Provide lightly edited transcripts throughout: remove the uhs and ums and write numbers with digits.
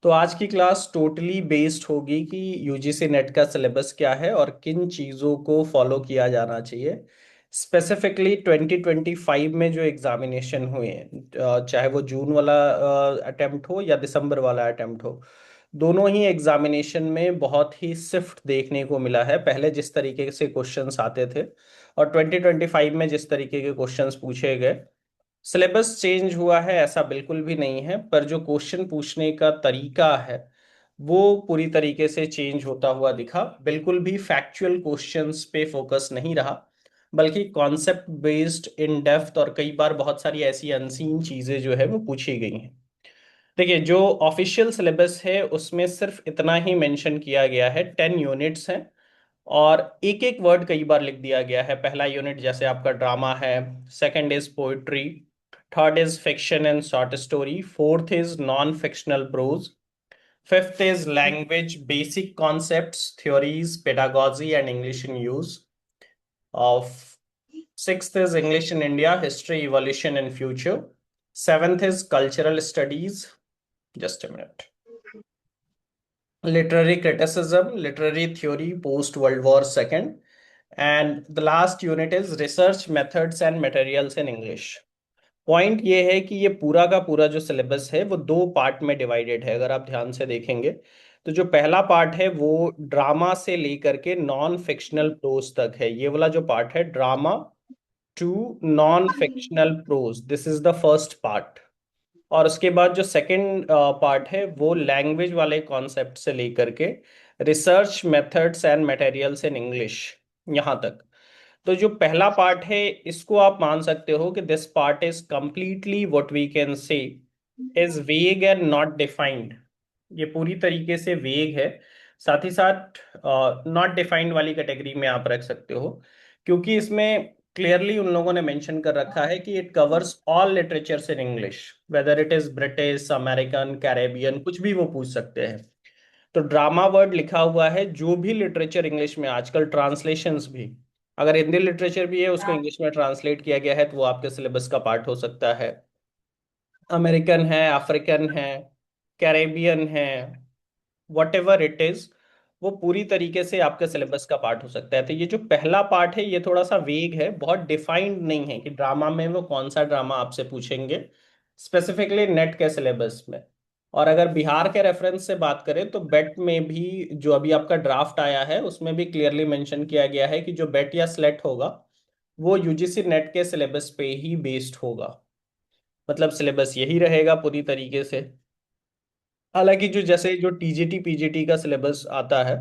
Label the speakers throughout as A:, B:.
A: तो आज की क्लास टोटली बेस्ड होगी कि यूजीसी नेट का सिलेबस क्या है और किन चीज़ों को फॉलो किया जाना चाहिए। स्पेसिफिकली 2025 में जो एग्जामिनेशन हुए हैं, चाहे वो जून वाला अटेम्प्ट हो या दिसंबर वाला अटेम्प्ट हो, दोनों ही एग्जामिनेशन में बहुत ही सिफ्ट देखने को मिला है। पहले जिस तरीके से क्वेश्चंस आते थे और 2025 में जिस तरीके के क्वेश्चंस पूछे गए, सिलेबस चेंज हुआ है ऐसा बिल्कुल भी नहीं है, पर जो क्वेश्चन पूछने का तरीका है वो पूरी तरीके से चेंज होता हुआ दिखा। बिल्कुल भी फैक्चुअल क्वेश्चंस पे फोकस नहीं रहा, बल्कि कॉन्सेप्ट बेस्ड इन डेप्थ, और कई बार बहुत सारी ऐसी अनसीन चीजें जो है वो पूछी गई हैं। देखिए, जो ऑफिशियल सिलेबस है उसमें सिर्फ इतना ही मेंशन किया गया है, 10 यूनिट्स हैं और एक एक वर्ड कई बार लिख दिया गया है। पहला यूनिट जैसे आपका ड्रामा है, second is poetry, third is fiction and short story, fourth is non fictional prose, fifth is language basic concepts theories pedagogy and English in use of, sixth is English in India history evolution and future, seventh is cultural studies, just a minute, literary criticism, literary theory post World War II, and the last unit is research methods and materials in English. Point ये है कि ये पूरा का पूरा जो syllabus है वो दो पार्ट में डिवाइडेड है। अगर आप ध्यान से देखेंगे तो जो पहला पार्ट है वो ड्रामा से लेकर के नॉन फिक्शनल प्रोज तक है। ये वाला जो पार्ट है, drama to non fictional prose, this is the first part. और उसके बाद जो सेकंड पार्ट है वो लैंग्वेज वाले कॉन्सेप्ट से लेकर के research methods and materials in English, यहाँ तक। तो जो पहला पार्ट है इसको आप मान सकते हो कि this part is completely what we can say is vague and not defined. ये पूरी तरीके से वेग है, साथ ही साथ नॉट डिफाइंड वाली कैटेगरी में आप रख सकते हो, क्योंकि इसमें क्लियरली उन लोगों ने मेंशन कर रखा है कि it covers all literatures in English, whether it is British, American, Caribbean, कुछ भी वो पूछ सकते हैं। तो ड्रामा वर्ड लिखा हुआ है, जो भी लिटरेचर इंग्लिश में आजकल ट्रांसलेशंस भी, अगर हिंदी लिटरेचर भी है उसको इंग्लिश में ट्रांसलेट किया गया है तो वो आपके सिलेबस का पार्ट हो सकता है। अमेरिकन है, अफ्रीकन है, कैरेबियन है, वट एवर इट इज, वो पूरी तरीके से आपके सिलेबस का पार्ट हो सकता है। तो ये जो पहला पार्ट है ये थोड़ा सा वेग है, बहुत डिफाइंड नहीं है कि ड्रामा में वो कौन सा ड्रामा आपसे पूछेंगे स्पेसिफिकली नेट के सिलेबस में। और अगर बिहार के रेफरेंस से बात करें तो बेट में भी जो अभी आपका ड्राफ्ट आया है उसमें भी क्लियरली मेंशन किया गया है कि जो बेट या स्लेट होगा वो यूजीसी नेट के सिलेबस पे ही बेस्ड होगा। मतलब सिलेबस यही रहेगा पूरी तरीके से। हालांकि जो जैसे जो टीजीटी पीजीटी का सिलेबस आता है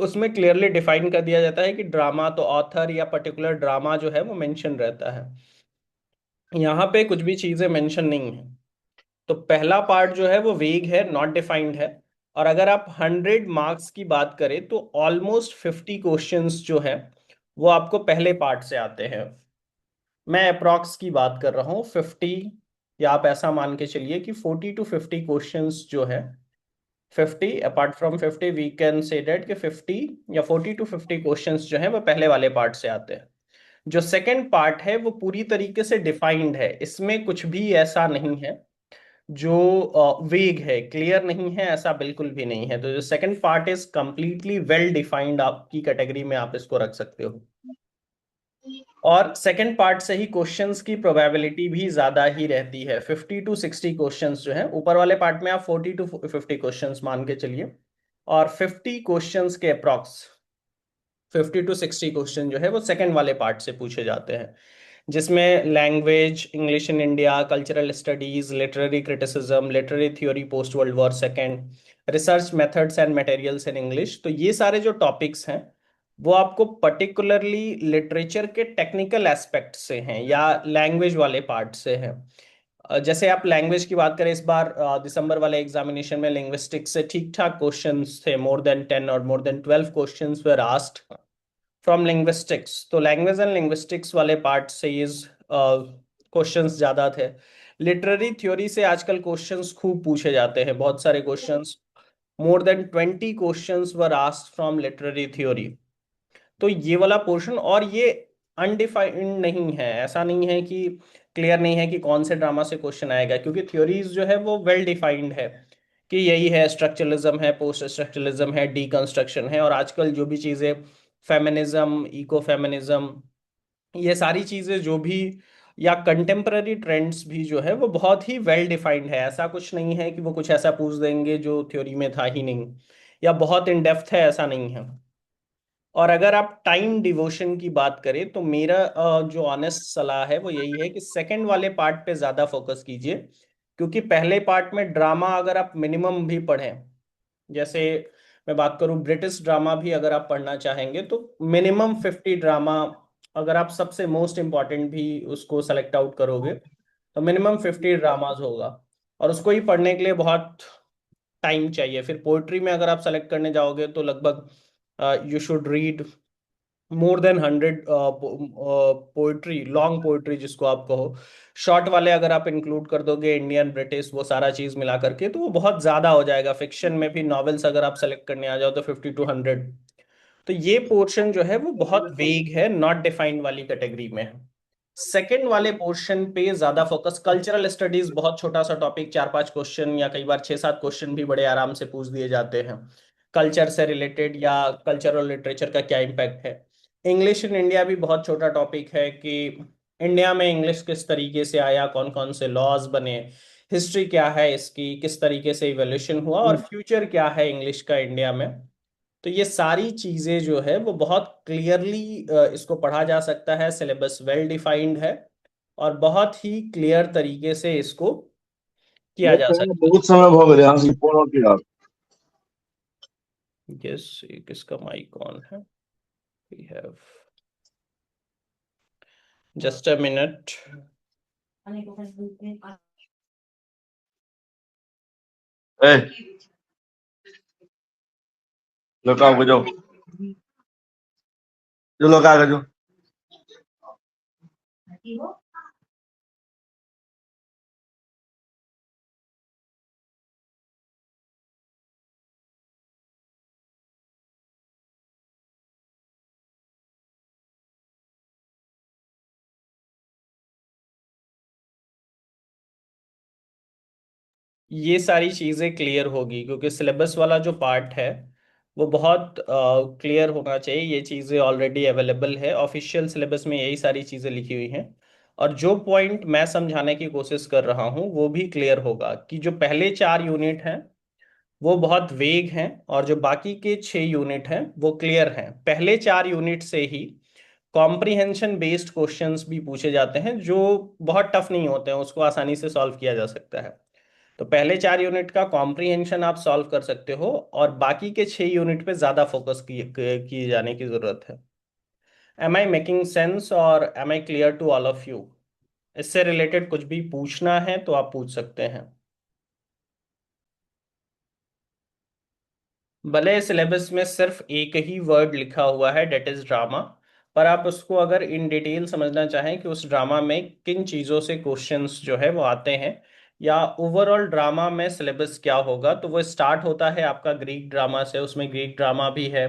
A: उसमें क्लियरली डिफाइन कर दिया जाता है कि ड्रामा, तो ऑथर या पर्टिकुलर ड्रामा जो है वो मेंशन रहता है। यहाँ पे कुछ भी चीजें मेंशन नहीं है। तो पहला पार्ट जो है वो वेग है, नॉट डिफाइंड है। और अगर आप 100 मार्क्स की बात करें तो ऑलमोस्ट 50 क्वेश्चंस जो है वो आपको पहले पार्ट से आते हैं। मैं अप्रॉक्स की बात कर रहा हूँ 50, या आप ऐसा मान के चलिए कि 40 to 50 क्वेश्चंस जो है, 50 apart from 50 we can say that कि 50 या 40 to 50 क्वेश्चंस जो है वो पहले वाले पार्ट से आते हैं। जो सेकंड पार्ट है वो पूरी तरीके से डिफाइंड है, इसमें कुछ भी ऐसा नहीं है जो वेग है, क्लियर नहीं है, ऐसा बिल्कुल भी नहीं है। तो जो second part is completely well defined, आपकी कैटेगरी में आप इसको रख सकते हो। और सेकंड पार्ट से ही क्वेश्चंस की प्रोबेबिलिटी भी ज्यादा ही रहती है, 50 to 60 क्वेश्चंस जो है। ऊपर वाले पार्ट में आप 40 to 50 क्वेश्चंस मान के चलिए, और 50 क्वेश्चंस के अप्रॉक्स 50 to 60 क्वेश्चन जो है वो सेकंड वाले पार्ट से पूछे जाते हैं, जिसमें language, English in India, cultural studies, literary criticism, literary theory post world war second, research methods and materials in English, तो ये सारे जो टॉपिक्स हैं वो आपको पर्टिकुलरली लिटरेचर के टेक्निकल एस्पेक्ट से हैं या लैंग्वेज वाले पार्ट से हैं। जैसे आप लैंग्वेज की बात करें, इस बार दिसंबर वाले एग्जामिनेशन में लिंग्विस्टिक्स से ठीक ठाक क्वेश्चंस थे, मोर देन 10 और more than 12 questions were asked from linguistics. तो लैंग्वेज एंड लिंग्विस्टिक्स वाले पार्ट से इज क्वेश्चंस ज्यादा थे। लिटरेरी थ्योरी से आजकल क्वेश्चंस खूब पूछे जाते हैं, बहुत सारे questions, more than 20 questions were asked from literary theory. तो ये वाला पोर्शन, और ये अनडिफाइंड नहीं है, ऐसा नहीं है कि क्लियर नहीं है कि कौन से ड्रामा से क्वेश्चन आएगा, क्योंकि थ्योरीज जो है वो वेल डिफाइंड है कि यही है, स्ट्रक्चरलिज्म है, पोस्ट स्ट्रक्चरलिज्म है, डीकंस्ट्रक्शन है, और आजकल जो भी चीज़ें, फेमिनिज्म, इको फेमिनिज्म, ये सारी चीज़ें जो भी, या कंटेम्पररी ट्रेंड्स भी जो है वो बहुत ही वेल डिफाइंड है। ऐसा कुछ नहीं है कि वो कुछ ऐसा पूछ देंगे जो थ्योरी में था ही नहीं, या बहुत इन डेप्थ है, ऐसा नहीं है। और अगर आप टाइम डिवोशन की बात करें तो मेरा जो ऑनेस्ट सलाह है वो यही है कि सेकंड वाले पार्ट पे ज़्यादा फोकस कीजिए। क्योंकि पहले पार्ट में ड्रामा अगर आप मिनिमम भी पढ़ें, जैसे मैं बात करूं ब्रिटिश ड्रामा भी अगर आप पढ़ना चाहेंगे तो मिनिमम 50 ड्रामा, अगर आप सबसे मोस्ट इम्पॉर्टेंट भी उसको सेलेक्ट आउट करोगे तो मिनिमम 50 ड्रामाज होगा। और उसको ही पढ़ने के लिए बहुत टाइम चाहिए। फिर पोइट्री में अगर आप सेलेक्ट करने जाओगे तो लगभग you should read more than 100 poetry, long poetry जिसको आप कहो। शॉर्ट वाले अगर आप इंक्लूड कर दोगे, इंडियन, ब्रिटिश, वो सारा चीज मिला करके, तो वो बहुत ज्यादा हो जाएगा। फिक्शन में भी नॉवेल्स अगर आप सेलेक्ट करने आ जाओ तो 50 to 100। तो ये पोर्शन जो है वो बहुत वेग है, नॉट डिफाइंड वाली कैटेगरी में है। सेकंड वाले पोर्शन पे ज्यादा फोकस, कल्चरल स्टडीज बहुत छोटा सा टॉपिक, 4-5 क्वेश्चन या कई बार 6-7 क्वेश्चन भी बड़े आराम से पूछ दिए जाते हैं कल्चर से रिलेटेड, या कल्चर और लिटरेचर का क्या इम्पैक्ट है। इंग्लिश इन इंडिया भी बहुत छोटा टॉपिक है कि इंडिया में इंग्लिश किस तरीके से आया, कौन कौन से लॉज बने, हिस्ट्री क्या है इसकी, किस तरीके से इवोल्यूशन हुआ, और फ्यूचर क्या है इंग्लिश का इंडिया में। तो ये सारी चीजें जो है वो बहुत क्लियरली इसको पढ़ा जा सकता है। सिलेबस वेल डिफाइंड है और बहुत ही क्लियर तरीके से इसको किया
B: मैं
A: जा
B: कहीं
A: सकता
B: बहुत समय हो गया यहाँ से फोन और किया।
A: है। यस, किसका माइक ऑन है? We have just a minute.
B: ए, लोग आओ जो जो लोग आ गए जो।
A: ये सारी चीजें क्लियर होगी क्योंकि सिलेबस वाला जो पार्ट है वो बहुत क्लियर होना चाहिए। ये चीजें ऑलरेडी अवेलेबल है, ऑफिशियल सिलेबस में यही सारी चीजें लिखी हुई हैं। और जो पॉइंट मैं समझाने की कोशिश कर रहा हूँ वो भी क्लियर होगा कि जो पहले 4 यूनिट हैं वो बहुत वेग हैं, और जो बाकी के 6 यूनिट हैं वो क्लियर हैं। पहले 4 यूनिट से ही कॉम्प्रिहेंशन बेस्ड क्वेश्चंस भी पूछे जाते हैं जो बहुत टफ नहीं होते हैं, उसको आसानी से सॉल्व किया जा सकता है। तो पहले 4 यूनिट का कॉम्प्रिहेंशन आप सॉल्व कर सकते हो, और बाकी के 6 यूनिट पे ज्यादा फोकस किए जाने की जरूरत है। एम आई मेकिंग सेंस, और am I clear to all of you? इससे रिलेटेड कुछ भी पूछना है तो आप पूछ सकते हैं। भले सिलेबस में सिर्फ एक ही वर्ड लिखा हुआ है, डेट इज ड्रामा, पर आप उसको अगर इन डिटेल समझना चाहें कि उस ड्रामा में किन चीज़ों से क्वेश्चंस जो है वो आते हैं, या ओवरऑल ड्रामा में सिलेबस क्या होगा, तो वो स्टार्ट होता है आपका ग्रीक ड्रामा से। उसमें ग्रीक ड्रामा भी है,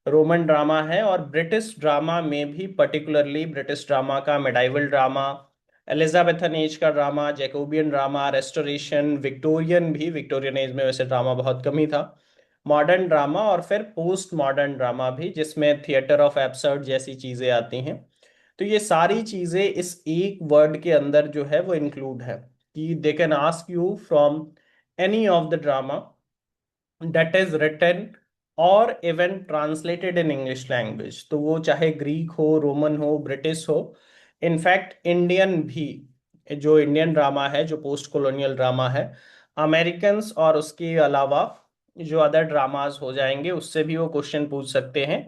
A: रोमन ड्रामा है, और ब्रिटिश ड्रामा में भी, पर्टिकुलरली ब्रिटिश ड्रामा का मेडाइवल ड्रामा, एलिजाबेथन एज का drama, Jacobean drama, Restoration, Victorian भी, विक्टोरियन एज में वैसे ड्रामा बहुत कम ही था, मॉडर्न ड्रामा, और फिर पोस्ट मॉडर्न ड्रामा भी जिसमें थिएटर ऑफ एब्सर्ड जैसी चीजें आती हैं। तो ये सारी चीजें इस एक वर्ड के अंदर जो है वो इंक्लूड है, कि they can ask you from any of the drama that is written और even translated in English language. तो वो चाहे ग्रीक हो, रोमन हो, ब्रिटिश हो, इनफैक्ट इंडियन भी, जो इंडियन ड्रामा है, जो पोस्ट कॉलोनियल ड्रामा है, अमेरिकन, और उसके अलावा जो अदर ड्रामाज हो जाएंगे उससे भी वो क्वेश्चन पूछ सकते हैं।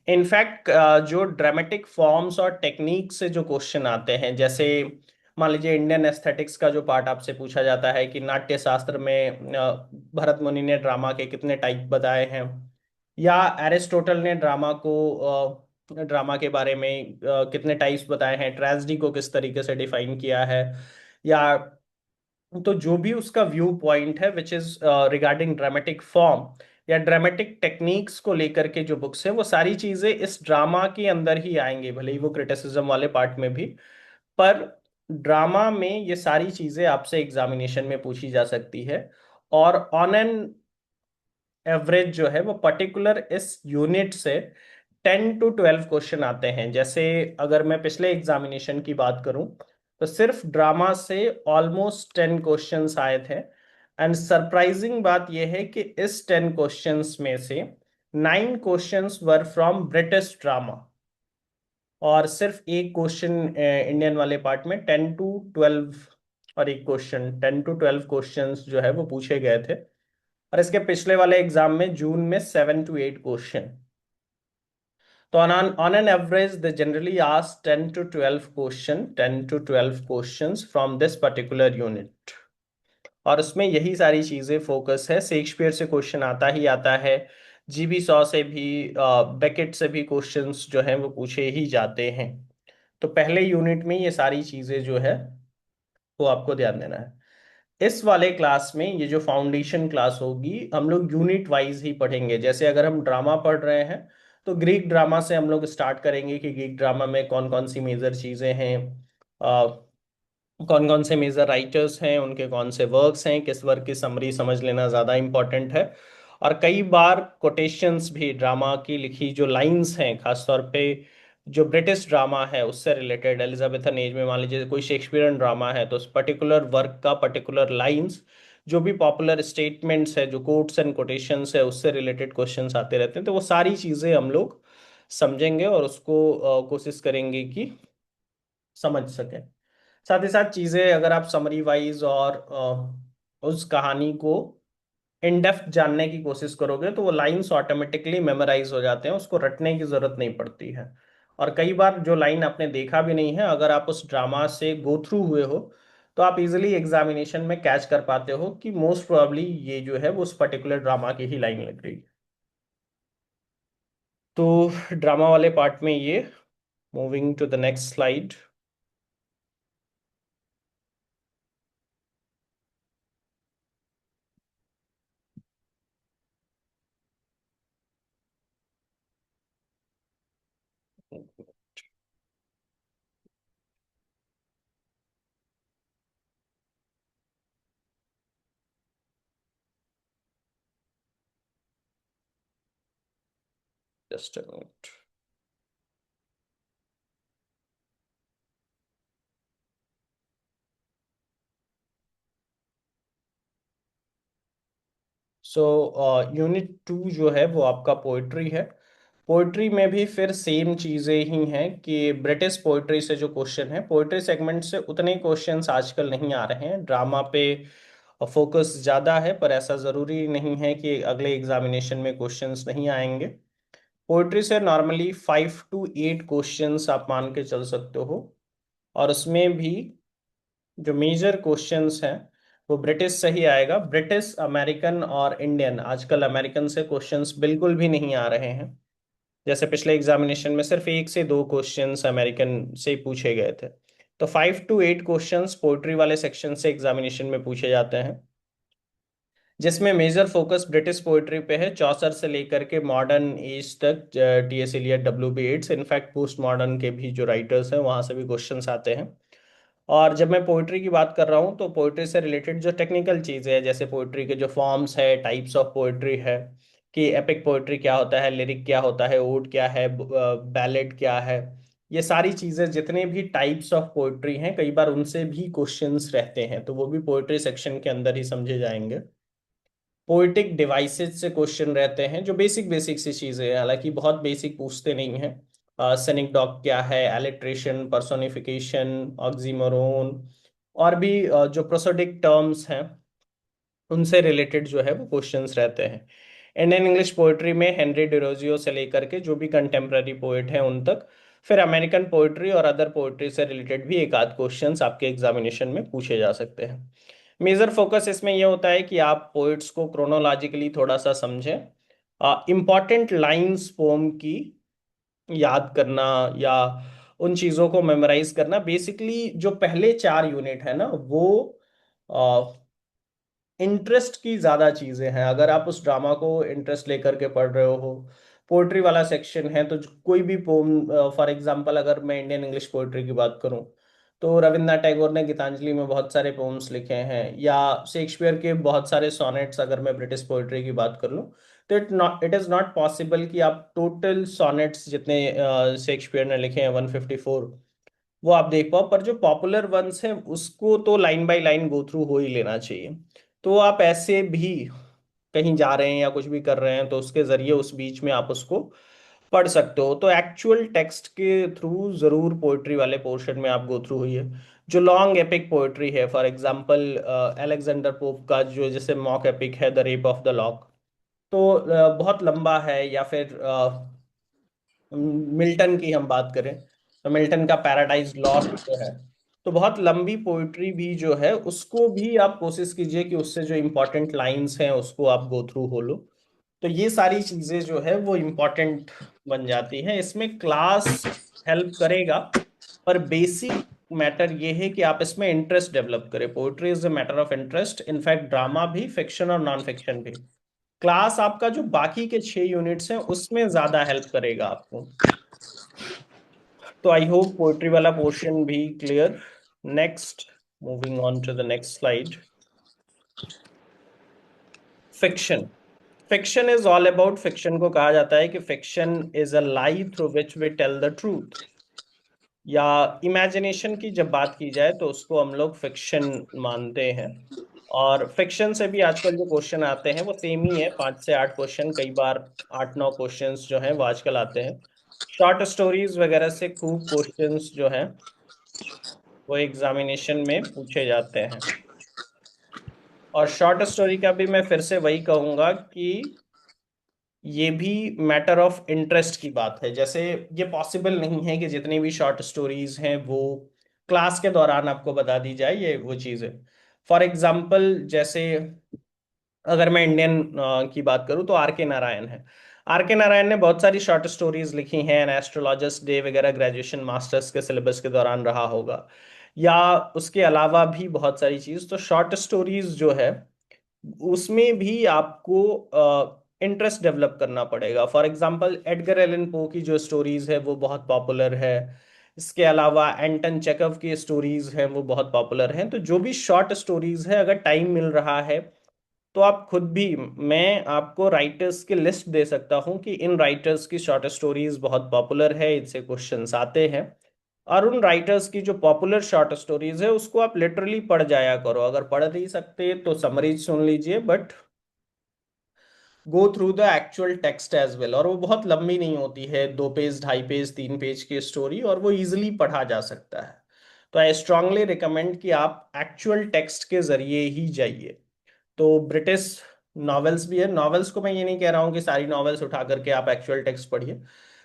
A: इनफैक्ट जो ड्रामेटिक फॉर्म्स और टेक्निक से जो क्वेश्चन आते हैं, जैसे मान लीजिए इंडियन एस्थेटिक्स का जो पार्ट आपसे पूछा जाता है कि नाट्य शास्त्र में भरत मुनि ने ड्रामा के कितने टाइप बताए हैं, या एरिस्टोटल ने ड्रामा के बारे में कितने टाइप्स बताए हैं, ट्रेजेडी को किस तरीके से डिफाइन किया है, या तो जो भी उसका व्यू पॉइंट है which is regarding dramatic form या ड्रामेटिक टेक्निक्स को लेकर के जो बुक्स है, वो सारी चीजें इस ड्रामा के अंदर ही आएंगे, भले ही वो क्रिटिसिज्म वाले पार्ट में भी। पर ड्रामा में ये सारी चीजें आपसे एग्जामिनेशन में पूछी जा सकती है। और ऑन एन एवरेज जो है वो पर्टिकुलर इस यूनिट से 10 to 12 क्वेश्चन आते हैं। जैसे अगर मैं पिछले एग्जामिनेशन की बात करूं तो सिर्फ ड्रामा से ऑलमोस्ट 10 क्वेश्चंस आए थे। एंड सरप्राइजिंग बात यह है कि इस 10 क्वेश्चंस में से 9 questions were from British drama, और सिर्फ एक क्वेश्चन इंडियन वाले पार्ट में 10 to 12, और एक क्वेश्चन 10 to 12 क्वेश्चन जो है वो पूछे गए थे। और इसके पिछले वाले एग्जाम में जून में 7 to 8 क्वेश्चन। तो on an average they generally ask 10 to 12 from this particular unit। और उसमें यही सारी चीजें फोकस है। शेक्सपियर से क्वेश्चन आता ही आता है, जीबी सॉ से भी, बेकेट से भी क्वेश्चंस जो हैं वो पूछे ही जाते हैं। तो पहले यूनिट में ये सारी चीजें जो है वो आपको ध्यान देना है। इस वाले क्लास में ये जो फाउंडेशन क्लास होगी हम लोग यूनिट वाइज ही पढ़ेंगे। जैसे अगर हम ड्रामा पढ़ रहे हैं तो ग्रीक ड्रामा से हम लोग स्टार्ट करेंगे कि ग्रीक ड्रामा में कौन कौन सी मेजर चीजें हैं, कौन कौन से मेजर राइटर्स हैं, उनके कौन से वर्क्स हैं, किस वर्क की समरी समझ लेना ज़्यादा इंपॉर्टेंट है। और कई बार कोटेशंस भी, ड्रामा की लिखी जो लाइंस हैं, खासतौर पे जो ब्रिटिश ड्रामा है उससे रिलेटेड, एलिजाबेथन एज में मान लीजिए कोई शेक्सपियरन ड्रामा है तो उस पर्टिकुलर वर्क का पर्टिकुलर लाइंस, जो भी पॉपुलर स्टेटमेंट्स है, जो कोट्स एंड कोटेशंस है, उससे रिलेटेड क्वेश्चंस आते रहते हैं। तो वो सारी चीज़ें हम लोग समझेंगे और उसको कोशिश करेंगे कि समझ सकें। साथ ही साथ चीजें अगर आप समरी वाइज और उस कहानी को इन डेप्थ जानने की कोशिश करोगे तो वो लाइंस ऑटोमेटिकली मेमोराइज हो जाते हैं, उसको रटने की जरूरत नहीं पड़ती है। और कई बार जो लाइन आपने देखा भी नहीं है, अगर आप उस ड्रामा से गो थ्रू हुए हो तो आप इजिली एग्जामिनेशन में कैच कर पाते हो कि मोस्ट प्रोबेबली ये जो है वो उस पर्टिकुलर ड्रामा की ही लाइन लग रही है। तो ड्रामा वाले पार्ट में ये, moving to the next slide. Just a minute. So unit 2 जो है वो आपका पोइट्री है। पोइट्री में भी फिर सेम चीज़ें ही हैं कि ब्रिटिश पोइट्री से जो क्वेश्चन है, पोइट्री सेगमेंट से उतने क्वेश्चंस आजकल नहीं आ रहे हैं। ड्रामा पे फोकस ज़्यादा है, पर ऐसा ज़रूरी नहीं है कि अगले एग्जामिनेशन में क्वेश्चंस नहीं आएंगे। पोइट्री से नॉर्मली 5 to 8 क्वेश्चंस आप मान के चल सकते हो। और उसमें भी जो मेजर क्वेश्चंस हैं वो ब्रिटिश से ही आएगा। ब्रिटिश, अमेरिकन और इंडियन, आजकल अमेरिकन से क्वेश्चंस बिल्कुल भी नहीं आ रहे हैं। जैसे पिछले एग्जामिनेशन में सिर्फ 1 से 2 क्वेश्चंस अमेरिकन से ही पूछे गए थे। तो 5 to 8 क्वेश्चंस पोइट्री वाले सेक्शन से एग्जामिनेशन में पूछे जाते हैं, जिसमें मेजर फोकस ब्रिटिश पोइट्री पे है, चौसर से लेकर के मॉडर्न एज तक, TS Eliot, W B Yeats, in fact post modern के भी जो राइटर्स हैं वहां से भी क्वेश्चंस आते हैं। और जब मैं पोइट्री की बात कर रहा हूँ तो पोइट्री से रिलेटेड जो टेक्निकल चीज़ें हैं, जैसे पोइट्री के जो फॉर्म्स है, टाइप्स ऑफ पोइट्री है, कि एपिक पोइट्री क्या होता है, लिरिक क्या होता है, ओड क्या है, बैलेड क्या है, ये सारी चीज़ें, जितने भी टाइप्स ऑफ पोइट्री हैं कई बार उनसे भी क्वेश्चंस रहते हैं, तो वो भी पोइट्री सेक्शन के अंदर ही समझे जाएंगे। पोइटिक डिवाइसेस से क्वेश्चन रहते हैं, जो बेसिक बेसिक सी चीजें हैं, हालांकि बहुत बेसिक पूछते नहीं हैं। सेनेक्डॉक क्या है, एलिट्रेशन, पर्सोनिफिकेशन, ऑक्सीमोरोन, और भी जो प्रोसोडिक टर्म्स हैं उनसे रिलेटेड जो है वो क्वेश्चंस रहते हैं। इंडियन इंग्लिश पोइट्री में हेनरी डिरोजियो से लेकर के जो भी कंटेम्प्ररी पोइट हैं उन तक, फिर अमेरिकन पोइट्री और अदर पोइट्री से रिलेटेड भी एक आध क्वेश्चंस आपके एग्जामिनेशन में पूछे जा सकते हैं। मेजर फोकस इसमें यह होता है कि आप पोइट्स को क्रोनोलॉजिकली थोड़ा सा समझें, इंपॉर्टेंट लाइंस पोम की याद करना या उन चीज़ों को मेमोराइज करना। बेसिकली जो पहले 4 यूनिट है ना वो इंटरेस्ट की ज्यादा चीजें हैं। अगर आप उस ड्रामा को इंटरेस्ट लेकर के पढ़ रहे हो, पोइट्री वाला सेक्शन है, तो कोई भी पोम, फॉर एग्जांपल अगर मैं इंडियन इंग्लिश पोइट्री की बात करूं तो रविन्द्रनाथ टैगोर ने गीतांजलि में बहुत सारे पोम्स लिखे हैं, या शेक्सपियर के बहुत सारे सोनेट्स, अगर मैं ब्रिटिश पोइट्री की बात कर लूँ, तो इट इज़ नॉट पॉसिबल कि आप टोटल सोनेट्स जितने शेक्सपियर ने लिखे हैं 154 वो आप देख पाओ। पर जो पॉपुलर वंस हैं उसको तो line by line go through हो ही लेना चाहिए। तो आप ऐसे भी कहीं जा रहे हैं या कुछ भी कर रहे हैं तो उसके जरिए उस बीच में आप उसको पढ़ सकते हो। तो एक्चुअल टेक्स्ट के थ्रू जरूर पोइट्री वाले पोर्शन में आप गो थ्रू हुई है। जो लॉन्ग एपिक पोइट्री है, फॉर एग्जांपल अलेक्जेंडर पोप का जो जैसे मॉक एपिक है the rape of the lock, तो बहुत लंबा है। या फिर मिल्टन की हम बात करें तो मिल्टन का पैराडाइज लॉस्ट जो है, तो बहुत लंबी पोइट्री भी जो है उसको भी आप कोशिश कीजिए कि उससे जो इम्पोर्टेंट लाइंस हैं उसको आप गो थ्रू हो लो। तो ये सारी चीजें जो है वो इम्पोर्टेंट बन जाती हैं। इसमें क्लास हेल्प करेगा, पर बेसिक मैटर ये है कि आप इसमें इंटरेस्ट डेवलप करें। Poetry is a matter of interest, in fact drama भी, फिक्शन और नॉन फिक्शन भी। क्लास आपका जो बाकी के 6 यूनिट्स हैं उसमें ज्यादा हेल्प करेगा आपको। तो आई होप पोइट्री वाला पोर्शन भी clear. Next, moving on to the next slide. Fiction. Fiction is all about, fiction को कहा जाता है कि fiction is a lie through which we tell the truth, या इमेजिनेशन की जब बात की जाए तो उसको हम लोग फिक्शन मानते हैं। और फिक्शन से भी आजकल जो क्वेश्चन आते हैं वो सेम ही है, 5 से 8 क्वेश्चन, कई बार 8-9 क्वेश्चंस जो हैं वो आजकल आते हैं। शॉर्ट स्टोरीज वगैरह से खूब क्वेश्चंस जो हैं वो एग्जामिनेशन में पूछे जाते हैं। और शॉर्ट स्टोरी का भी मैं फिर से वही कहूंगा कि ये भी मैटर ऑफ इंटरेस्ट की बात है। जैसे ये पॉसिबल नहीं है कि जितनी भी शॉर्ट स्टोरीज हैं वो क्लास के दौरान आपको बता दी जाए, ये वो चीज़ है। फॉर एग्जाम्पल, जैसे अगर मैं इंडियन की बात करूँ तो आर के नारायण है। आर के नारायण ने बहुत सारी शॉर्ट स्टोरीज लिखी हैं, एन एस्ट्रोलॉजर्स डे वगैरह ग्रेजुएशन मास्टर्स के सिलेबस के दौरान रहा होगा, या उसके अलावा भी बहुत सारी चीज़। तो शॉर्ट स्टोरीज जो है उसमें भी आपको इंटरेस्ट डेवलप करना पड़ेगा। For example, Edgar Allan Poe की जो स्टोरीज है वो बहुत पॉपुलर है। इसके अलावा एंटन चेकव की स्टोरीज हैं वो बहुत पॉपुलर हैं। तो जो भी शॉर्ट स्टोरीज है, अगर टाइम मिल रहा है तो आप खुद भी, मैं आपको राइटर्स की लिस्ट दे सकता हूँ कि इन राइटर्स की शॉर्ट स्टोरीज बहुत पॉपुलर है, इनसे क्वेश्चंस आते हैं। और उन राइटर्स की जो पॉपुलर शॉर्ट स्टोरीज है उसको आप लिटरली पढ़ जाया करो। अगर पढ़ नहीं सकते तो समरीज सुन लीजिए, but go through the actual text as well. और वो बहुत लंबी नहीं होती है, 2 पेज, 2.5 पेज, 3 पेज की स्टोरी, और वो इजिली पढ़ा जा सकता है। तो आई स्ट्रांगली रिकमेंड कि आप एक्चुअल टेक्स्ट के जरिए ही जाइए। तो ब्रिटिश नॉवेल्स भी है। नॉवेल्स को मैं ये नहीं कह रहा हूँ कि सारी नॉवेल्स उठा करके आप एक्चुअल टेक्स्ट पढ़िए,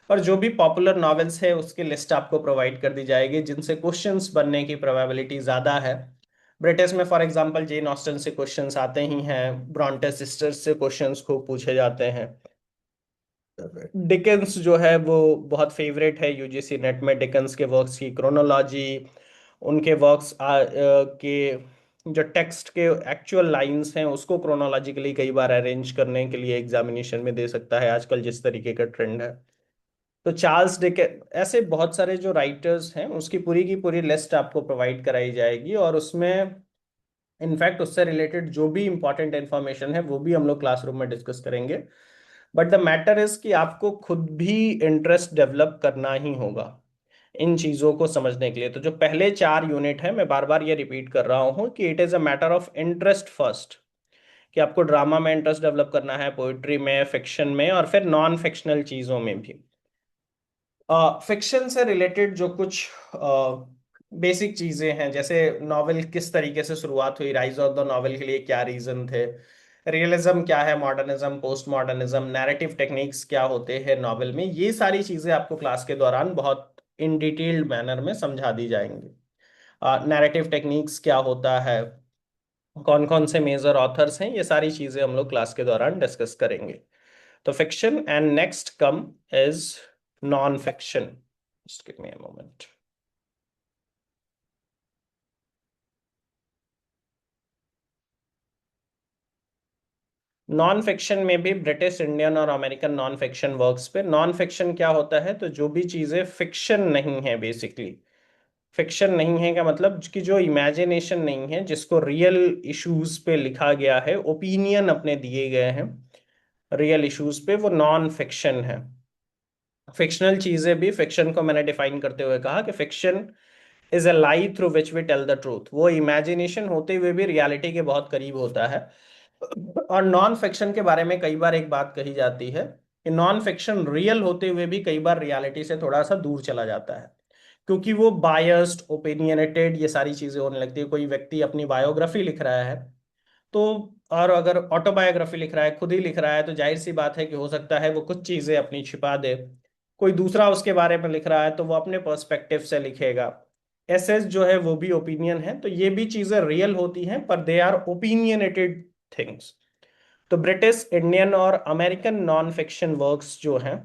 A: पर जो भी पॉपुलर नॉवेल्स है उसकी लिस्ट आपको प्रोवाइड कर दी जाएगी जिनसे क्वेश्चंस बनने की प्रोबेबिलिटी ज़्यादा है। ब्रिटिश में फॉर एग्जांपल जेन ऑस्टन से क्वेश्चंस आते ही हैं, ब्रॉन्टे सिस्टर्स से क्वेश्चंस खूब पूछे जाते हैं। डिकेंस जो है वो बहुत फेवरेट है यूजीसी नेट में। डिकेंस के वर्क्स की क्रोनोलॉजी, उनके वर्क्स के जो टेक्स्ट के एक्चुअल लाइंस हैं उसको क्रोनोलॉजिकली कई बार अरेंज करने के लिए एग्जामिनेशन में दे सकता है आजकल जिस तरीके का ट्रेंड है। तो चार्ल्स डिकेंस, ऐसे बहुत सारे जो राइटर्स हैं उसकी पूरी की पूरी लिस्ट आपको प्रोवाइड कराई जाएगी, और उसमें इनफैक्ट उससे रिलेटेड जो भी इंपॉर्टेंट इंफॉर्मेशन है वो भी हम लोग क्लासरूम में डिस्कस करेंगे। बट द मैटर इज कि आपको खुद भी इंटरेस्ट डेवलप करना ही होगा इन चीजों को समझने के लिए। तो जो पहले 4 यूनिट है, मैं बार बार ये रिपीट कर रहा हूँ कि it is a matter of interest first, कि आपको ड्रामा में इंटरेस्ट डेवलप करना है, पोइट्री में, फिक्शन में, और फिर नॉन फिक्शनल चीजों में भी। फिक्शन से रिलेटेड जो कुछ बेसिक चीजें हैं, जैसे नॉवेल किस तरीके से शुरुआत हुई, राइज ऑफ द नॉवेल के लिए क्या रीजन थे, रियलिज्म क्या है, modernism, post modernism, narrative techniques क्या होते हैं नॉवेल में, ये सारी चीजें आपको क्लास के दौरान बहुत इन डिटेल्ड मैनर में समझा दी जाएंगी। नैरेटिव टेक्निक्स क्या होता है, कौन कौन से मेजर ऑथर्स हैं, ये सारी चीजें हम लोग क्लास के दौरान डिस्कस करेंगे। तो fiction, and next come is non fiction. Just give me a moment. Non fiction में भी ब्रिटिश, इंडियन और अमेरिकन नॉन फिक्शन वर्क्स पे, नॉन फिक्शन क्या होता है, तो जो भी चीजें फिक्शन नहीं है बेसिकली, फिक्शन नहीं है का मतलब कि जो इमेजिनेशन नहीं है, जिसको रियल इश्यूज पे लिखा गया है, ओपिनियन अपने दिए गए हैं रियल इश्यूज पे, वो नॉन फिक्शन है। फिक्शनल चीजें भी, फिक्शन को मैंने डिफाइन करते हुए कहा कि fiction is a lie through which we tell the truth. वो इमेजिनेशन होते हुए भी रियलिटी के बहुत करीब होता है। और नॉन फिक्शन के बारे में कई बार एक बात कही जाती है कि नॉन फिक्शन रियल होते हुए भी कई बार रियलिटी से थोड़ा सा दूर चला जाता है, क्योंकि वो बायस्ड, ओपिनियनेटेड, ये सारी चीजें होने लगती है। कोई व्यक्ति अपनी बायोग्राफी लिख रहा है तो, और अगर ऑटोबायोग्राफी लिख रहा है, खुद ही लिख रहा है, तो जाहिर सी बात है कि हो सकता है वो कुछ चीजें अपनी छिपा दे। कोई दूसरा उसके बारे में लिख रहा है तो वो अपने पर्सपेक्टिव से लिखेगा। एसेस जो है वो भी ओपिनियन है, तो ये भी चीजें रियल होती हैं, पर दे आर ओपिनियनेटेड थिंग्स। तो ब्रिटिश, इंडियन और अमेरिकन नॉन फिक्शन वर्क्स जो हैं,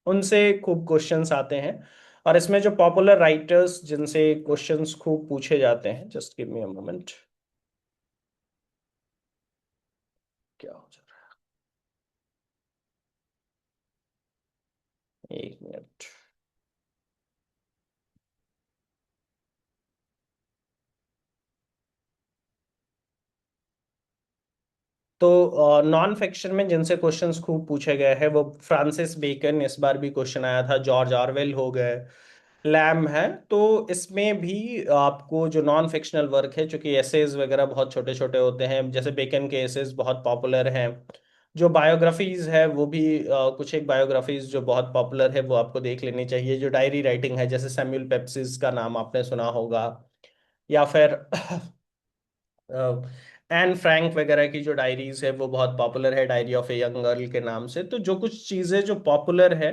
A: उनसे खूब क्वेश्चंस आते हैं। और इसमें जो पॉपुलर राइटर्स जिनसे क्वेश्चंस खूब पूछे जाते हैं, just give me a moment. क्या हो जा रहा है, एक मिनट। तो नॉन फिक्शन में जिनसे क्वेश्चंस खूब पूछे गए हैं वो फ्रांसिस बेकन, इस बार भी क्वेश्चन आया था, जॉर्ज ऑरवेल हो गए, लैम है। तो इसमें भी आपको जो नॉन फिक्शनल वर्क है, चूंकि एसेज वगैरह बहुत छोटे छोटे होते हैं, जैसे बेकन के एसेज बहुत पॉपुलर हैं। जो बायोग्राफीज है वो भी कुछ एक बायोग्राफीज जो बहुत पॉपुलर है वो आपको देख लेनी चाहिए। जो डायरी राइटिंग है, जैसे सैम्यूल पेप्सिस का नाम आपने सुना होगा, या फिर एन फ्रैंक वगैरह की जो डायरीज है वो बहुत पॉपुलर है, diary of a young girl के नाम से। तो जो कुछ चीजें जो पॉपुलर है,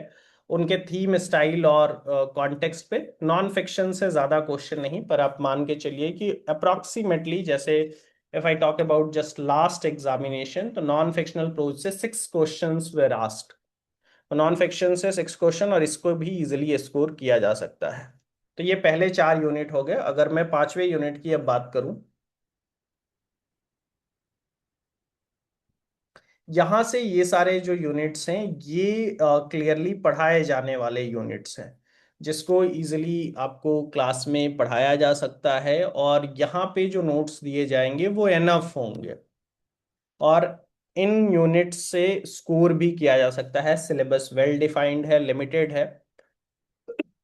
A: उनके थीम, स्टाइल और कॉन्टेक्स्ट पे नॉन फिक्शन से ज्यादा क्वेश्चन नहीं, पर आप मान के चलिए कि अप्रोक्सीमेटली, जैसे if I talk about just last examination, तो नॉन फिक्शनल प्रोज से 6 questions were asked. Non fiction से 6 क्वेश्चन, और इसको भी इजिली स्कोर किया जा सकता है। तो ये पहले 4 यूनिट हो गए। अगर मैं 5वें यूनिट की अब बात करूं, यहाँ से ये सारे जो यूनिट्स हैं ये क्लियरली पढ़ाए जाने वाले यूनिट्स हैं, जिसको इजीली आपको क्लास में पढ़ाया जा सकता है। और यहाँ पे जो नोट्स दिए जाएंगे वो एनफ होंगे। और इन यूनिट्स से स्कोर भी किया जा सकता है। सिलेबस वेल डिफाइंड है, लिमिटेड है।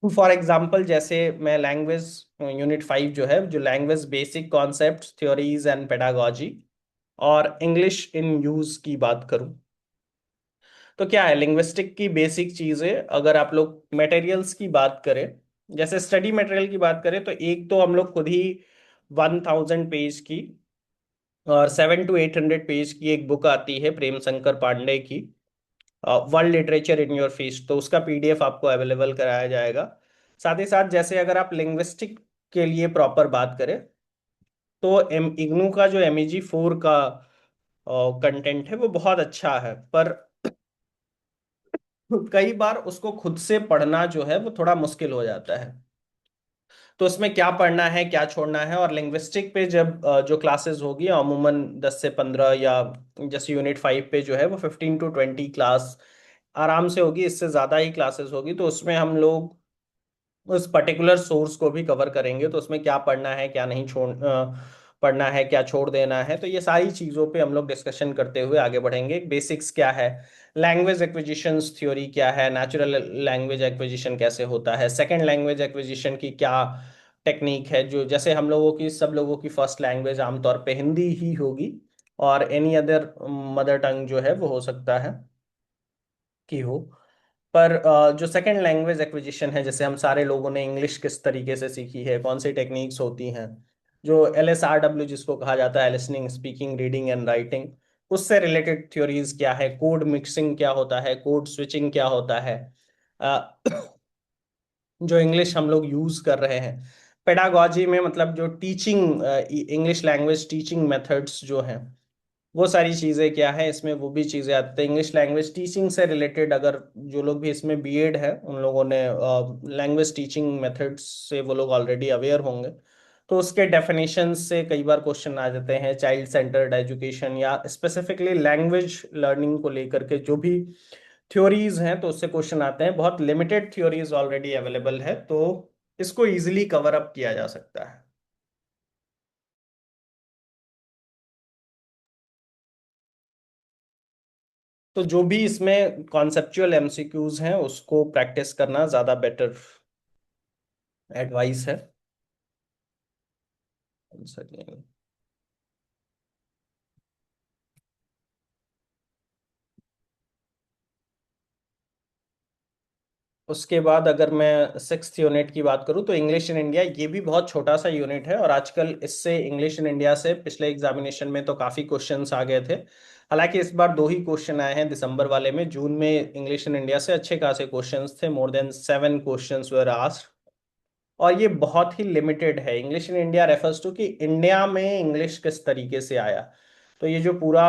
A: फॉर एग्जाम्पल, जैसे मैं लैंग्वेज यूनिट 5 जो है, जो language basic concept, theories and pedagogy और इंग्लिश इन यूज की बात करूं, तो क्या है लिंग्विस्टिक की बेसिक चीजें। अगर आप लोग मटेरियल्स की बात करें, जैसे स्टडी मटेरियल की बात करें, तो एक तो हम लोग खुद ही 1000 पेज की और 700 to 800 पेज की एक बुक आती है प्रेम शंकर पांडे की, world literature in your feast, तो उसका पीडीएफ आपको अवेलेबल कराया जाएगा। साथ ही साथ, जैसे अगर आप लिंग्विस्टिक के लिए प्रॉपर बात करें, तो इग्नू का जो MEG 4 का कंटेंट है वो बहुत अच्छा है, पर कई बार उसको खुद से पढ़ना जो है वो थोड़ा मुश्किल हो जाता है। तो उसमें क्या पढ़ना है, क्या छोड़ना है। और लिंग्विस्टिक पे जब जो क्लासेस होगी, अमूमन 10 से 15, या जैसे यूनिट 5 पे जो है वो 15 to 20 क्लास आराम से होगी, इससे ज़्यादा ही क्लासेस होगी। तो उसमें हम लोग उस पर्टिकुलर सोर्स को भी कवर करेंगे। तो उसमें क्या पढ़ना है, क्या नहीं पढ़ना है, क्या छोड़ देना है, तो ये सारी चीज़ों पे हम लोग डिस्कशन करते हुए आगे बढ़ेंगे। बेसिक्स क्या है, लैंग्वेज एक्विजिशंस थ्योरी क्या है, नेचुरल लैंग्वेज एक्विजिशन कैसे होता है, सेकंड लैंग्वेज एक्विजिशन की क्या टेक्निक है। जो जैसे हम लोगों की, सब लोगों की फर्स्ट लैंग्वेज आमतौर पे हिंदी ही होगी, और एनी अदर मदर टंग जो है वो हो सकता है की हो। पर जो सेकंड लैंग्वेज एक्विजिशन है, जैसे हम सारे लोगों ने इंग्लिश किस तरीके से सीखी है, कौन सी टेक्निक्स होती हैं, जो LSRW जिसको कहा जाता है, listening, speaking, reading and writing, उससे रिलेटेड थ्योरीज क्या है, कोड मिक्सिंग क्या होता है, कोड स्विचिंग क्या होता है, अ, जो इंग्लिश हम लोग यूज कर रहे हैं पेडागॉजी में, मतलब जो teaching, English language teaching methods जो हैं, वो सारी चीज़ें क्या है इसमें, वो भी चीज़ें आती हैं। इंग्लिश लैंग्वेज टीचिंग से रिलेटेड अगर जो लोग भी इसमें बीएड है, उन लोगों ने लैंग्वेज टीचिंग मेथड्स से वो लोग ऑलरेडी अवेयर होंगे। तो उसके डेफिनेशन से कई बार क्वेश्चन आ जाते हैं, चाइल्ड सेंटर्ड एजुकेशन या स्पेसिफिकली लैंग्वेज लर्निंग को लेकर के जो भी थ्योरीज हैं, तो उससे क्वेश्चन आते हैं। बहुत लिमिटेड थ्योरीज ऑलरेडी अवेलेबल है। तो इसको इजीली कवर अप किया जा सकता है। तो जो भी इसमें कॉन्सेप्चुअल एमसीक्यूज हैं उसको प्रैक्टिस करना ज्यादा बेटर एडवाइस है। उसके बाद अगर मैं सिक्स्थ यूनिट की बात करूं तो इंग्लिश इन इंडिया, ये भी बहुत छोटा सा यूनिट है और आजकल इससे इंग्लिश इन इंडिया से पिछले एग्जामिनेशन में तो काफी क्वेश्चंस आ गए थे। हालांकि इस बार दो ही क्वेश्चन आए हैं दिसंबर वाले में। जून में इंग्लिश इन इंडिया से अच्छे खासे क्वेश्चंस थे, more than 7 questions were asked. और ये बहुत ही लिमिटेड है। English in India refers to कि इंडिया में इंग्लिश किस तरीके से आया। तो ये जो पूरा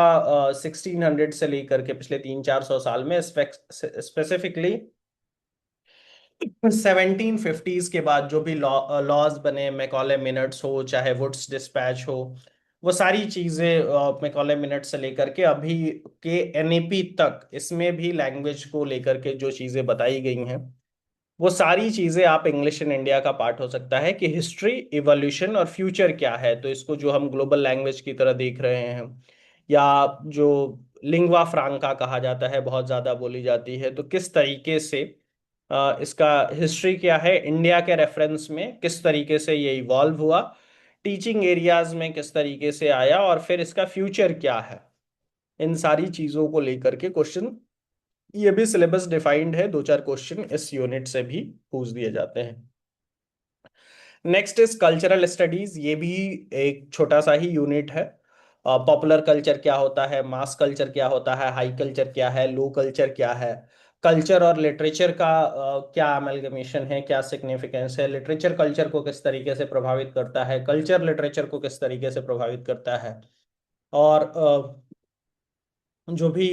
A: 1600 से लेकर के पिछले 300-400 साल में स्पेसिफिकली 1750s के बाद जो भी लॉज बने, मैकॉले मिनट्स हो चाहे वुड्स डिस्पैच हो, वो सारी चीजें मैकॉले मिनट से लेकर के अभी के एनईपी तक, इसमें भी लैंग्वेज को लेकर के जो चीजें बताई गई हैं वो सारी चीजें आप इंग्लिश इन इंडिया का पार्ट हो सकता है कि हिस्ट्री, इवोल्यूशन और फ्यूचर क्या है। तो इसको जो हम ग्लोबल लैंग्वेज की तरह देख रहे हैं या जो लिंग्वा फ्रांका कहा जाता है, बहुत ज्यादा बोली जाती है, तो किस तरीके से इसका हिस्ट्री क्या है, इंडिया के रेफरेंस में किस तरीके से ये इवॉल्व हुआ, टीचिंग एरियाज में किस तरीके से आया और फिर इसका फ्यूचर क्या है, इन सारी चीजों को लेकर के क्वेश्चन, ये भी सिलेबस डिफाइंड है। 2-4 क्वेश्चन इस यूनिट से भी पूछ दिए जाते हैं। Next is cultural studies. ये भी एक छोटा सा ही यूनिट है। पॉपुलर कल्चर क्या होता है, मास कल्चर क्या होता है, हाई कल्चर क्या है, लो कल्चर क्या है, कल्चर और लिटरेचर का क्या अमेलगमेशन है, क्या सिग्निफिकेंस है, लिटरेचर कल्चर को किस तरीके से प्रभावित करता है, कल्चर लिटरेचर को किस तरीके से प्रभावित करता है, और जो भी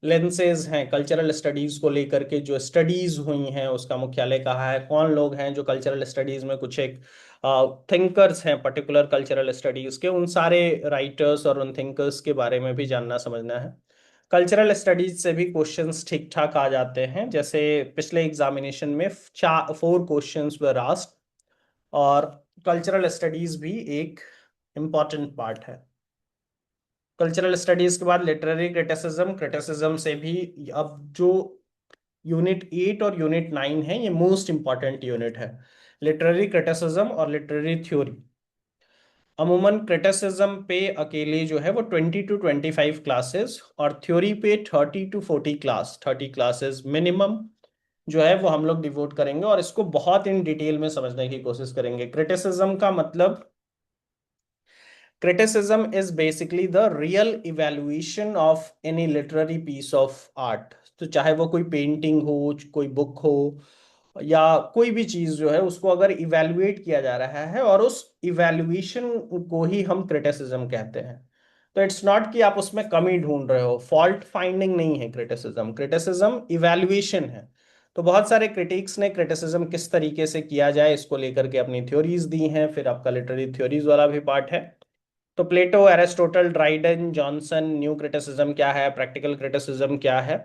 A: लेंसेज हैं कल्चरल स्टडीज को लेकर के, जो स्टडीज हुई हैं उसका मुख्यालय कहाँ है, कौन लोग हैं जो कल्चरल स्टडीज में कुछ एक थिंकर्स हैं पर्टिकुलर कल्चरल स्टडीज के, उन सारे राइटर्स और उन थिंकर्स के बारे में भी जानना समझना है। कल्चरल स्टडीज से भी क्वेश्चंस ठीक ठाक आ जाते हैं। जैसे पिछले एग्जामिनेशन में 4 क्वेश्चंस वर आस्क्ड, और कल्चरल स्टडीज भी एक इम्पॉर्टेंट पार्ट है। कल्चरल स्टडीज के बाद लिटरेरी क्रिटिसिज्म, क्रिटिसिज्म से भी अब जो यूनिट 8 और यूनिट 9 है ये मोस्ट इंपॉर्टेंट यूनिट है। लिटरेरी क्रिटिसिज्म और लिटरेरी थ्योरी। अमूमन क्रिटिसिज्म पे अकेले जो है वो 20 to 25 क्लासेस और थ्योरी पे 30 to 40 क्लासेस मिनिमम जो है वो हम लोग डिवोट करेंगे और इसको बहुत इन डिटेल में समझने की कोशिश करेंगे। क्रिटिसिज्म का मतलब, criticism is basically the real evaluation of any literary piece of art। तो चाहे वो कोई पेंटिंग हो, कोई बुक हो या कोई भी चीज जो है उसको अगर इवेल्युएट किया जा रहा है और उस इवेल्युएशन को ही हम क्रिटिसिज्म कहते हैं। तो इट्स नॉट कि आप उसमें कमी ढूंढ रहे हो, फॉल्ट फाइंडिंग नहीं है क्रिटिसिज्म। क्रिटिसिज्म इवेल्युएशन है। तो बहुत सारे क्रिटिक्स ने क्रिटिसिज्म किस तरीके से किया जाए इसको लेकर के अपनी थ्योरीज दी हैं। फिर आपका लिटरेरी थ्योरीज वाला भी पार्ट है। तो Plato, Aristotle, Dryden, Johnson, new criticism क्या है, प्रैक्टिकल क्रिटिसिज्म क्या है,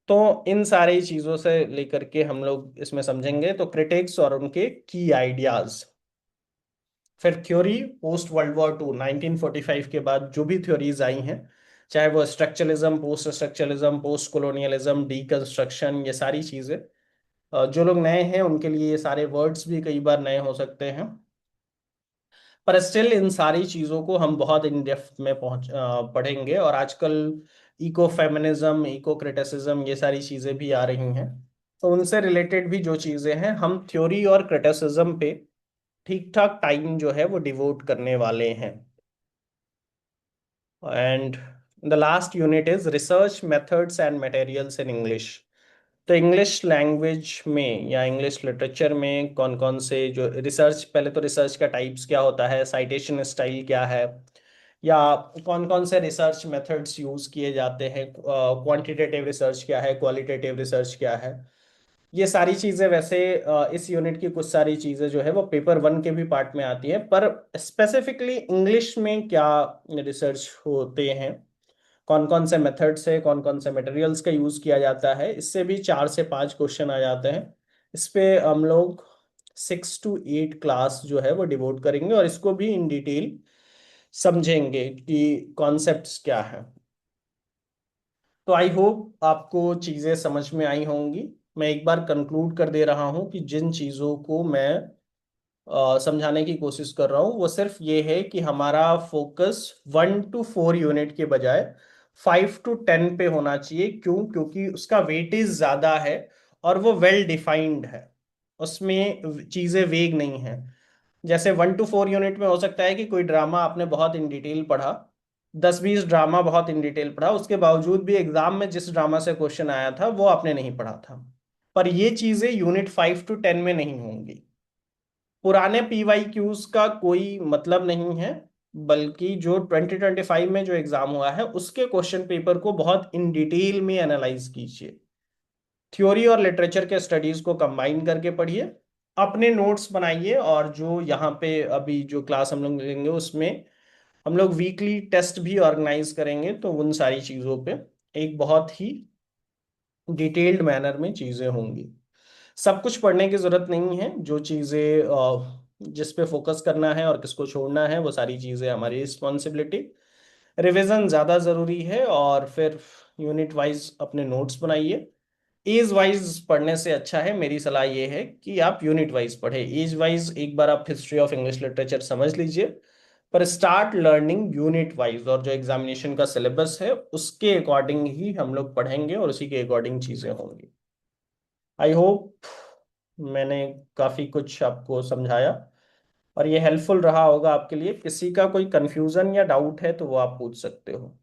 A: तो इन सारी चीजों से लेकर के हम लोग इसमें समझेंगे। तो क्रिटिक्स और उनके की आइडियाज। फिर थ्योरी, पोस्ट वर्ल्ड वॉर 2 1945 के बाद जो भी थ्योरीज आई हैं, चाहे वो स्ट्रक्चरलिज्म, पोस्ट कोलोनियलिज्म, डीकंस्ट्रक्शन, ये सारी चीजें, जो लोग नए हैं उनके लिए ये सारे वर्ड्स भी कई बार नए हो सकते हैं, पर स्टिल इन सारी चीजों को हम बहुत इन डेप्थ में पढ़ेंगे। और आजकल इको फेमिनिज्म, इको क्रिटिसिज्म, ये सारी चीजें भी आ रही हैं। तो उनसे रिलेटेड भी जो चीजें हैं हम थ्योरी और क्रिटिसिज्म पे ठीक ठाक टाइम जो है वो डिवोट करने वाले हैं। And the last unit is research methods and materials in English. तो इंग्लिश लैंग्वेज में या इंग्लिश लिटरेचर में कौन कौन से जो रिसर्च, पहले तो रिसर्च का टाइप्स क्या होता है, साइटेशन स्टाइल क्या है, या कौन कौन से रिसर्च मेथड्स यूज किए जाते हैं, क्वांटिटेटिव रिसर्च क्या है, क्वालिटेटिव रिसर्च क्या है, ये सारी चीजें वैसे इस यूनिट की कुछ सारी चीजें जो है वो पेपर 1 के भी पार्ट में आती है। पर स्पेसिफिकली इंग्लिश में क्या रिसर्च होते हैं, कौन कौन से मेथड से, कौन कौन से मटेरियल्स का यूज किया जाता है, इससे भी 4 से 5 क्वेश्चन आ जाते हैं। इस पे हम लोग 6 to 8 क्लास जो है वो डिवोट करेंगे और इसको भी इन डिटेल समझेंगे कि कॉन्सेप्ट्स क्या है। तो आई होप आपको चीज़ें समझ में आई होंगी। मैं एक बार कंक्लूड कर दे रहा हूं कि जिन चीज़ों को मैं समझाने की कोशिश कर रहा हूँ वो सिर्फ ये है कि हमारा फोकस 1 to 4 यूनिट के बजाय 5 to 10 पे होना चाहिए। क्यों? क्योंकि उसका वेटेज ज़्यादा है और वो वेल डिफाइंड है, उसमें चीज़ें वेग नहीं है। जैसे 1 to 4 यूनिट में हो सकता है कि कोई ड्रामा आपने बहुत इन डिटेल पढ़ा, 10-20 ड्रामा बहुत इन डिटेल पढ़ा, उसके बावजूद भी एग्जाम में जिस ड्रामा से क्वेश्चन आया था वो आपने नहीं पढ़ा था। पर ये चीजें यूनिट 5 to 10 में नहीं होंगी। पुराने PYQs का कोई मतलब नहीं है, बल्कि जो 2025 में जो एग्जाम हुआ है उसके क्वेश्चन पेपर को बहुत इन डिटेल में एनालाइज कीजिए। थ्योरी और लिटरेचर के स्टडीज को कंबाइन करके पढ़िए, अपने नोट्स बनाइए, और जो यहाँ पे अभी जो क्लास हम लोग लेंगे उसमें हम लोग वीकली टेस्ट भी ऑर्गेनाइज करेंगे, तो उन सारी चीज़ों पे एक बहुत ही डिटेल्ड मैनर में चीज़ें होंगी। सब कुछ पढ़ने की जरूरत नहीं है, जो चीज़ें जिस पे फोकस करना है और किसको छोड़ना है वो सारी चीज़ें हमारी रिस्पॉन्सिबिलिटी। रिवीजन ज़्यादा ज़रूरी है, और फिर यूनिट वाइज अपने नोट्स बनाइए। एज वाइज पढ़ने से अच्छा है, मेरी सलाह ये है कि आप यूनिट वाइज पढ़े। एज वाइज एक बार आप हिस्ट्री ऑफ इंग्लिश लिटरेचर समझ लीजिए, पर स्टार्ट लर्निंग यूनिट वाइज, और जो एग्जामिनेशन का सिलेबस है उसके अकॉर्डिंग ही हम लोग पढ़ेंगे और उसी के अकॉर्डिंग चीज़ें होंगी। आई होप मैंने काफ़ी कुछ आपको समझाया और ये हेल्पफुल रहा होगा आपके लिए। किसी का कोई कंफ्यूजन या डाउट है तो वो आप पूछ सकते हो।